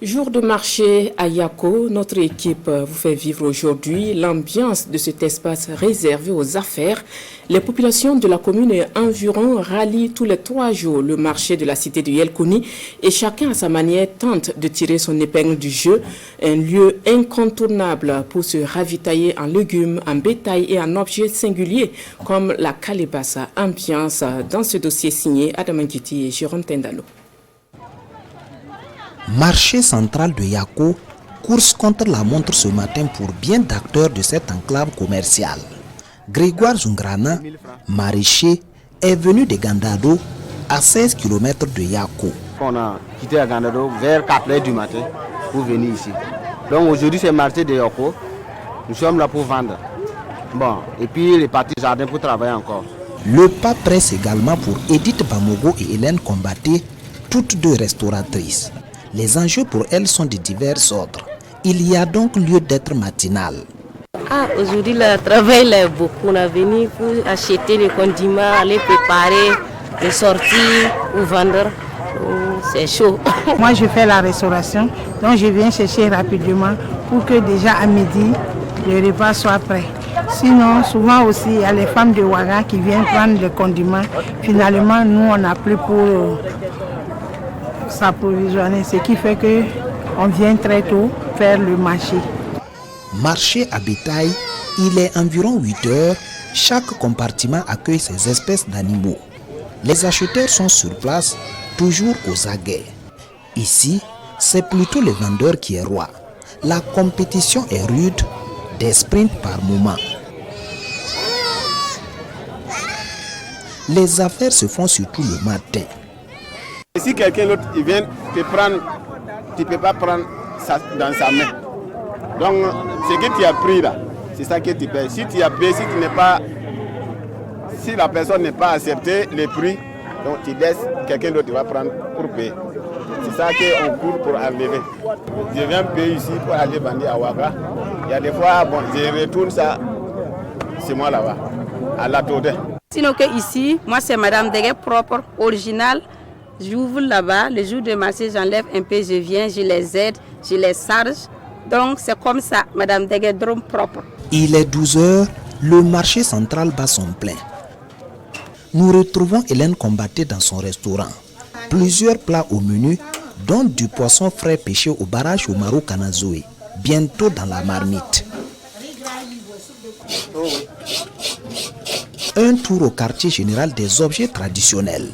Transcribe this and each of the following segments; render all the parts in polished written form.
Jour de marché à Yako, notre équipe vous fait vivre aujourd'hui l'ambiance de cet espace réservé aux affaires. Les populations de la commune et environ rallient tous les 3 jours le marché de la cité de Yelkouni et chacun à sa manière tente de tirer son épingle du jeu. Un lieu incontournable pour se ravitailler en légumes, en bétail et en objets singuliers comme la calébassa. Ambiance dans ce dossier signé Adam Nkiti et Jérôme Tendalo. Marché central de Yako, course contre la montre ce matin pour bien d'acteurs de cette enclave commerciale. Grégoire Zungrana, maraîcher, est venu de Gandado, à 16 km de Yako. On a quitté à Gandado vers 4 h du matin pour venir ici. Donc aujourd'hui c'est marché de Yako, nous sommes là pour vendre. Bon, et puis les parties jardin pour travailler encore. Le pas presse également pour Edith Bamogo et Hélène Combaté, toutes deux restauratrices. Les enjeux pour elles sont de divers ordres. Il y a donc lieu d'être matinal. Aujourd'hui, le travail est beaucoup. On est venu pour acheter les condiments, aller préparer, les sortir ou vendre. C'est chaud. Moi, je fais la restauration, donc je viens chercher rapidement pour que déjà à midi, le repas soit prêt. Sinon, souvent aussi, il y a les femmes de Ouaga qui viennent prendre les condiments. Finalement, nous, on n'a plus pour s'approvisionner, ce qui fait qu'on vient très tôt faire le marché. Marché à bétail, il est environ 8 heures. Chaque compartiment accueille ses espèces d'animaux. Les acheteurs sont sur place, toujours aux aguets. Ici, c'est plutôt le vendeur qui est roi. La compétition est rude, des sprints par moment. Les affaires se font surtout le matin. Si quelqu'un d'autre vient te prendre, tu ne peux pas prendre ça dans sa main. Donc, ce que tu as pris là, c'est ça que tu payes. Si tu as payé, si la personne n'est pas accepté le prix, donc tu laisses quelqu'un d'autre va prendre pour payer. C'est ça qu'on court pour enlever. Je viens payer ici pour aller vendre à Ouaga. Il y a des fois, bon, je retourne ça, c'est moi là-bas, à la Todé. Sinon que ici, moi c'est Madame Deguet propre, originale. J'ouvre là-bas, le jour de marché, j'enlève un peu, je viens, je les aide, je les charge. Donc c'est comme ça, Madame Deguet Drôme propre. Il est 12 heures, le marché central bat son plein. Nous retrouvons Hélène Combaté dans son restaurant. Plusieurs plats au menu, dont du poisson frais pêché au barrage au Maru Kanazoe, bientôt dans la marmite. Un tour au quartier général des objets traditionnels.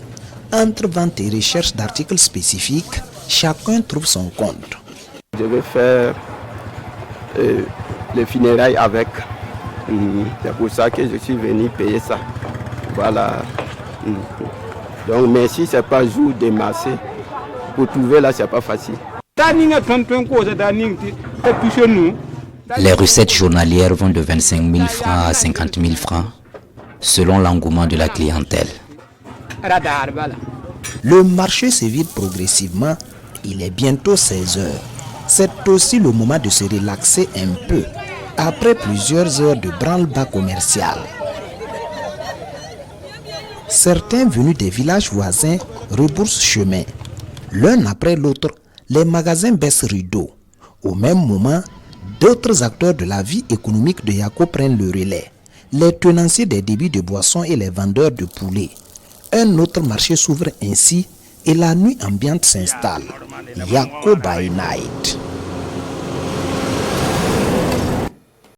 Entre vente et recherche d'articles spécifiques, chacun trouve son compte. Je vais faire les funérailles avec. C'est pour ça que je suis venu payer ça. Voilà. Donc, mais si ce n'est pas jour de marché, pour trouver là, ce n'est pas facile. Les recettes journalières vont de 25 000 francs à 50 000 francs, selon l'engouement de la clientèle. Le marché se vide progressivement. Il est bientôt 16 heures. C'est aussi le moment de se relaxer un peu après plusieurs heures de branle-bas commercial. Certains venus des villages voisins rebroussent chemin. L'un après l'autre, les magasins baissent rideau. Au même moment, d'autres acteurs de la vie économique de Yako prennent le relais. Les tenanciers des débits de boissons et les vendeurs de poulets. Un autre marché s'ouvre ainsi et la nuit ambiante s'installe. Yako by night.